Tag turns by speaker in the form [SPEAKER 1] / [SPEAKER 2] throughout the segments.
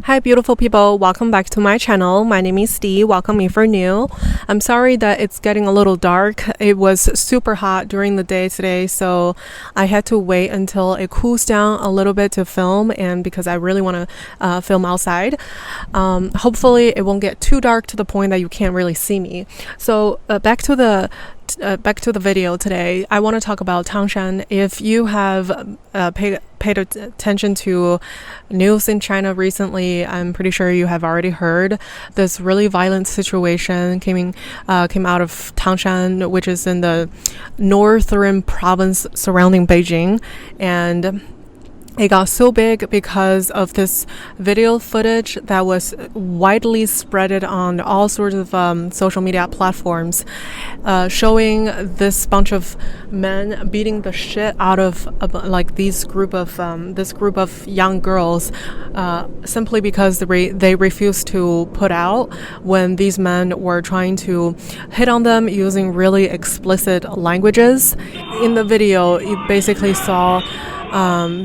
[SPEAKER 1] Hi beautiful people, welcome back to my channel. My name is Dee. Welcome if you're new. I'm sorry that it's getting a little dark. It was super hot during the day today, so I had to wait until it cools down a little bit to film, and because I really want to film outside. Hopefully it won't get too dark to the point that you can't really see me. So back to the video today. I want to talk about Tangshan. If you have paid attention to news in China recently, I'm pretty sure you have already heard this really violent situation came out of Tangshan, which is in the northern province surrounding Beijing, and it got so big because of this video footage that was widely spreaded on all sorts of social media platforms, showing this bunch of men beating the shit out of like this group of young girls, simply because they refused to put out when these men were trying to hit on them using really explicit languages. In the video, you basically saw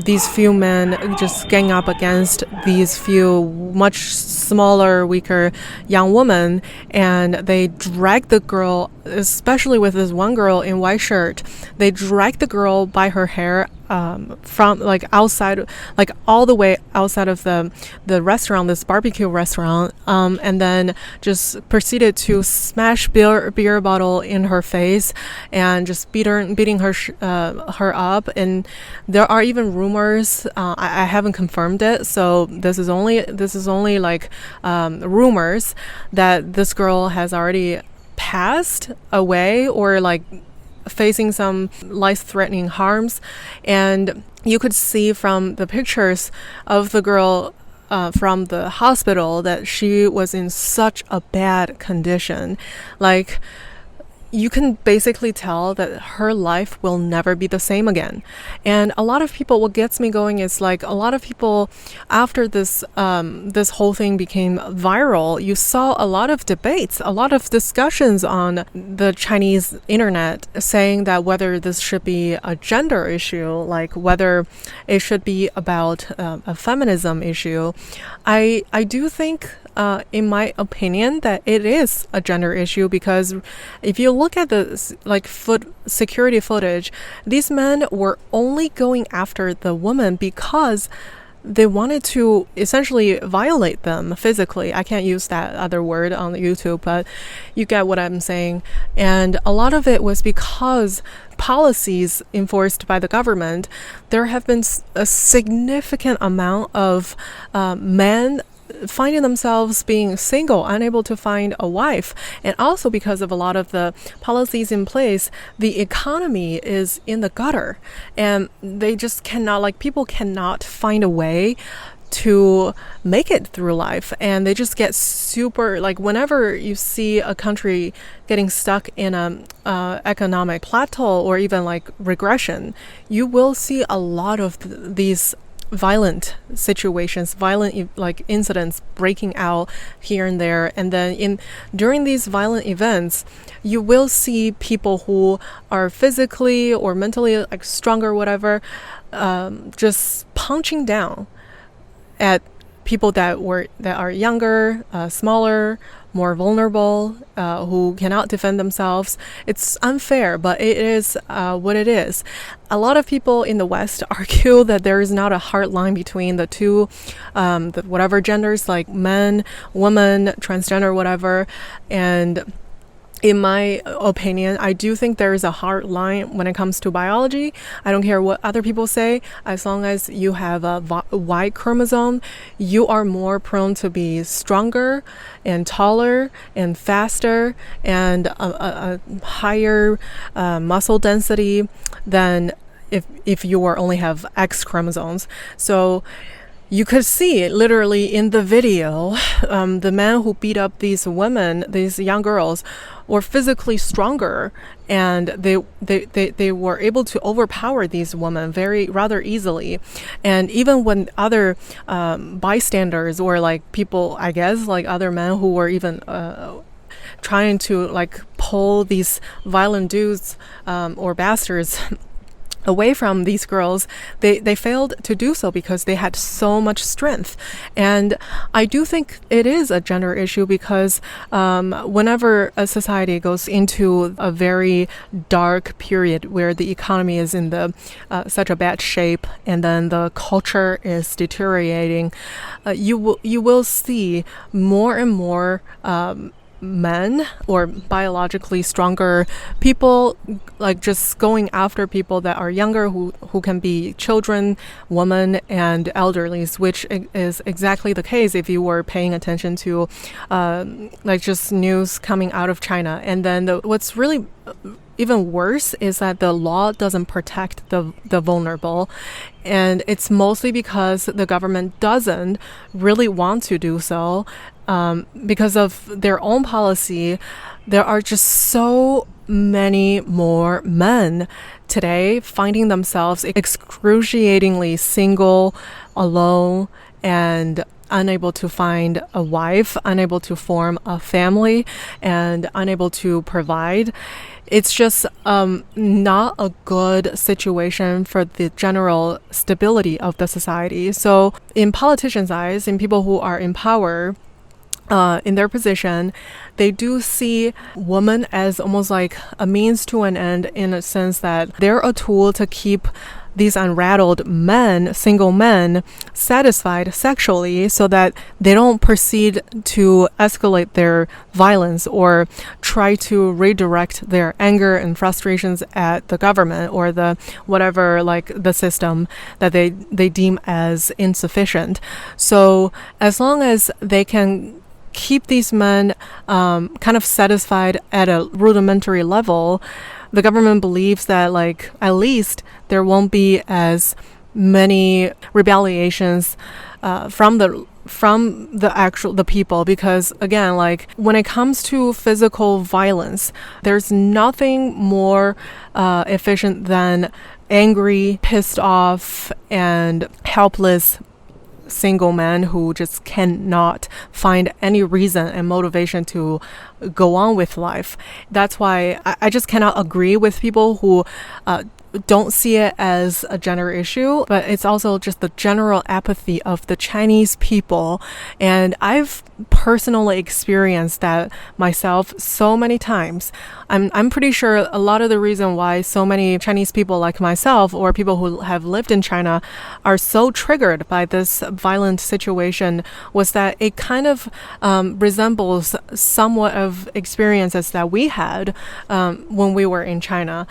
[SPEAKER 1] these few men just gang up against these few much smaller, weaker young women, and they dragged the girl, especially with this one girl in white shirt, they dragged the girl by her hair from like outside, like all the way outside of the restaurant, this barbecue restaurant, and then just proceeded to smash beer bottle in her face and just beating her up. And there are even rumors, I haven't confirmed it, so this is only like rumors, that this girl has already passed away or like facing some life-threatening harms. And you could see from the pictures of the girl from the hospital that she was in such a bad condition. Like, you can basically tell that her life will never be the same again. And a lot of people, what gets me going is like a lot of people, after this whole thing became viral, you saw a lot of debates, a lot of discussions on the Chinese internet saying that whether this should be a gender issue, like whether it should be about a feminism issue. I do think, in my opinion, that it is a gender issue, because if you look at the security footage, these men were only going after the woman because they wanted to essentially violate them physically. I can't use that other word on YouTube, but you get what I'm saying. And a lot of it was because policies enforced by the government. There have been a significant amount of men finding themselves being single, unable to find a wife. And also because of a lot of the policies in place, the economy is in the gutter, and they just cannot, like, people cannot find a way to make it through life, and they just get super, like, whenever you see a country getting stuck in a economic plateau or even like regression, you will see a lot of these violent situations, violent like incidents breaking out here and there. And then during these violent events, you will see people who are physically or mentally like stronger, whatever, just punching down at people that are younger, smaller, more vulnerable, who cannot defend themselves. It's unfair, but it is what it is. A lot of people in the West argue that there is not a hard line between the two, whatever genders, like men, women, transgender, whatever. And in my opinion, I do think there is a hard line when it comes to biology. I don't care what other people say. As long as you have a Y chromosome, you are more prone to be stronger and taller and faster and a higher muscle density than if you only have X chromosomes. So you could see literally in the video, the men who beat up these women, these young girls, were physically stronger, and they were able to overpower these women rather easily. And even when other bystanders, or like people, I guess, like other men who were even trying to like pull these violent dudes or bastards away from these girls, they failed to do so because they had so much strength. And I do think it is a gender issue because whenever a society goes into a very dark period where the economy is in the such a bad shape and then the culture is deteriorating, you will see more and more men or biologically stronger people like just going after people that are younger who can be children, women, and elderlies, which is exactly the case if you were paying attention to like just news coming out of China. And then what's really even worse is that the law doesn't protect the vulnerable. And it's mostly because the government doesn't really want to do so. Because of their own policy, there are just so many more men today finding themselves excruciatingly single, alone, and unable to find a wife, unable to form a family, and unable to provide. It's just not a good situation for the general stability of the society. So in politicians' eyes, in people who are in power, in their position, they do see women as almost like a means to an end, in a sense that they're a tool to keep these unrattled men, single men, satisfied sexually so that they don't proceed to escalate their violence or try to redirect their anger and frustrations at the government or the whatever, like the system that they deem as insufficient. So as long as they can keep these men kind of satisfied at a rudimentary level, the government believes that like at least there won't be as many rebellions from the people, because again, like when it comes to physical violence, there's nothing more efficient than angry, pissed off, and helpless single men who just cannot find any reason and motivation to go on with life. That's why I just cannot agree with people who don't see it as a gender issue, but it's also just the general apathy of the Chinese people. And I've personally experienced that myself so many times. I'm pretty sure a lot of the reason why so many Chinese people like myself or people who have lived in China are so triggered by this violent situation was that it kind of resembles somewhat of experiences that we had when we were in China.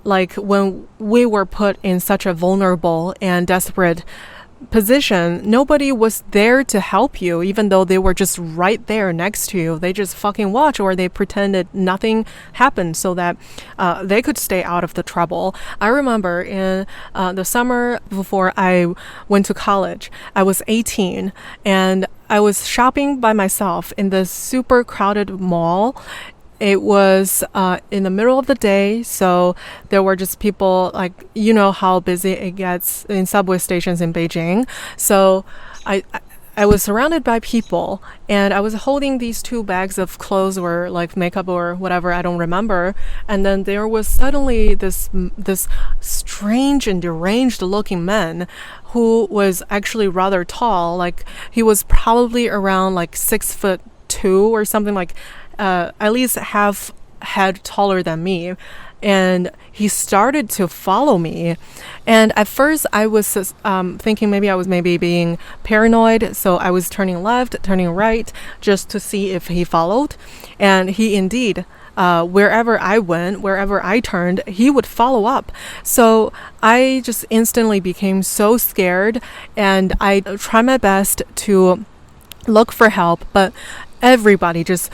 [SPEAKER 1] Like when we were put in such a vulnerable and desperate position, nobody was there to help you, even though they were just right there next to you. They just fucking watch, or they pretended nothing happened so that they could stay out of the trouble. I remember in the summer before I went to college, I was 18 and I was shopping by myself in this super crowded mall. It was in the middle of the day, so there were just people, like, you know how busy it gets in subway stations in Beijing. So I was surrounded by people, and I was holding these 2 bags of clothes or like makeup or whatever, I don't remember. And then there was suddenly this strange and deranged looking man who was actually rather tall. Like he was probably around like 6'2" or something, like at least half head taller than me. And he started to follow me. And at first I was thinking maybe I was being paranoid. So I was turning left, turning right, just to see if he followed. And he indeed, wherever I went, wherever I turned, he would follow up. So I just instantly became so scared. And I tried my best to look for help, but everybody just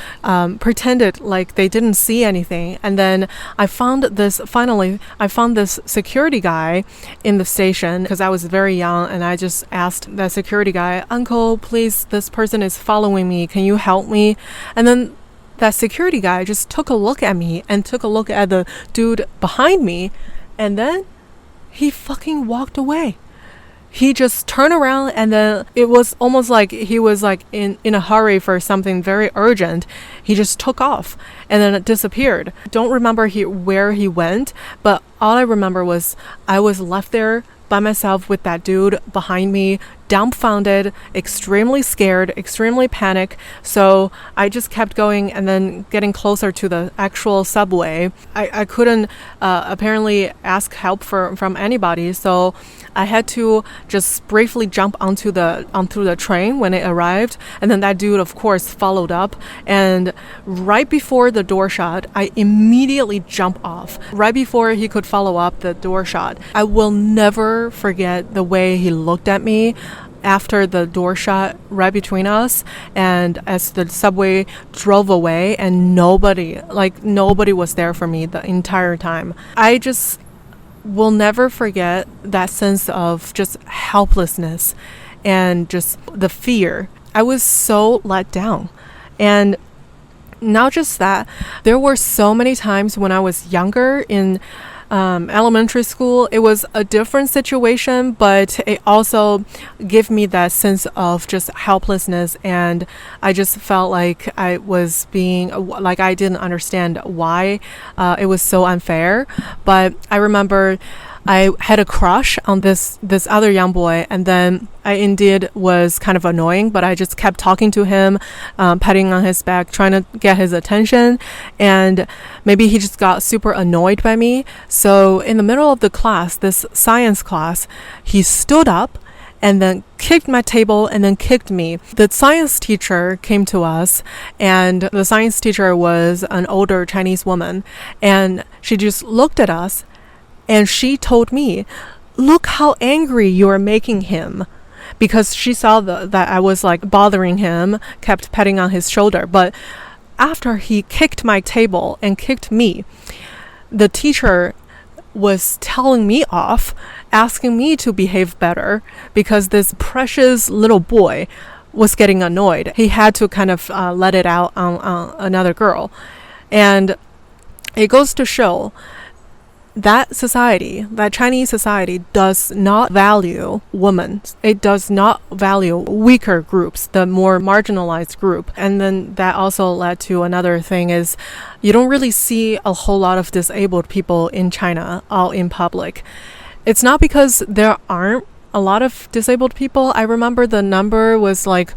[SPEAKER 1] pretended like they didn't see anything. And then I found this security guy in the station, because I was very young, and I just asked that security guy, "Uncle, please, this person is following me. Can you help me?" And then that security guy just took a look at me and took a look at the dude behind me, and then he fucking walked away. he just turned around, and then it was almost like he was like in a hurry for something very urgent. He just took off and then it disappeared. Don't remember where he went, but all I remember was I was left there by myself with that dude behind me, dumbfounded, extremely scared, extremely panicked. So I just kept going and then getting closer to the actual subway. I couldn't apparently ask help from anybody, so I had to just briefly jump onto the train when it arrived, and then that dude of course followed up, and right before the door shut, I immediately jumped off. Right before he could follow up, the door shut. I will never forget the way he looked at me after the door shut right between us, and as the subway drove away, and nobody was there for me the entire time. I just will never forget that sense of just helplessness and just the fear. I was so let down. And not just that, there were so many times when I was younger in elementary school, it was a different situation, but it also gave me that sense of just helplessness, and I just felt like I was being like I didn't understand why it was so unfair. But I remember I had a crush on this other young boy, and then I indeed was kind of annoying, but I just kept talking to him, patting on his back, trying to get his attention, and maybe he just got super annoyed by me. So in the middle of the class, this science class, he stood up and then kicked my table and then kicked me. The science teacher came to us, and the science teacher was an older Chinese woman, and she just looked at us and she told me, "Look how angry you are making him." Because she saw that I was like bothering him, kept patting on his shoulder. But after he kicked my table and kicked me, the teacher was telling me off, asking me to behave better, because this precious little boy was getting annoyed. He had to kind of let it out on another girl. And it goes to show that society, that Chinese society, does not value women. It does not value weaker groups, the more marginalized group. And then that also led to another thing is you don't really see a whole lot of disabled people in China out in public. It's not because there aren't a lot of disabled people. I remember the number was like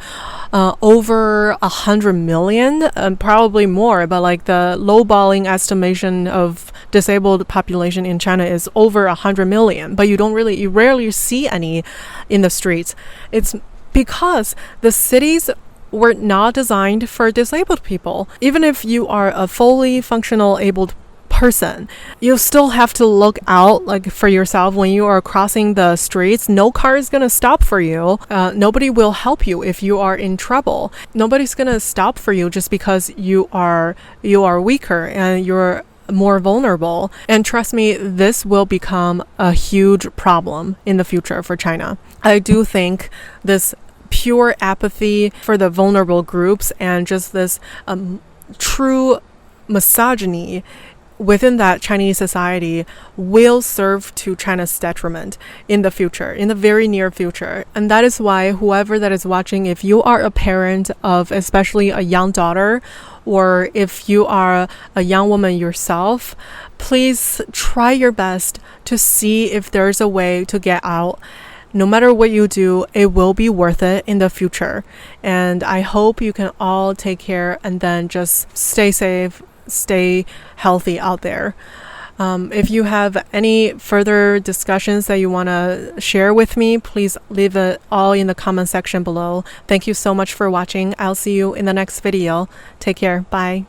[SPEAKER 1] over 100 million, probably more, but like the lowballing estimation of disabled population in China is over 100 million, but you rarely see any in the streets. It's because the cities were not designed for disabled people. Even if you are a fully functional abled person, you still have to look out like for yourself when you are crossing the streets. No car is gonna stop for you. Nobody will help you if you are in trouble. Nobody's gonna stop for you just because you are weaker and you're more vulnerable. And trust me, this will become a huge problem in the future for China. I do think this pure apathy for the vulnerable groups and just this true misogyny within that Chinese society will serve to China's detriment in the future, in the very near future. And that is why whoever that is watching, if you are a parent of especially a young daughter, or if you are a young woman yourself, please try your best to see if there's a way to get out. No matter what you do, it will be worth it in the future. And I hope you can all take care and then just stay safe, stay healthy out there. If you have any further discussions that you want to share with me, please leave it all in the comment section below. Thank you so much for watching. I'll see you in the next video. Take care. Bye.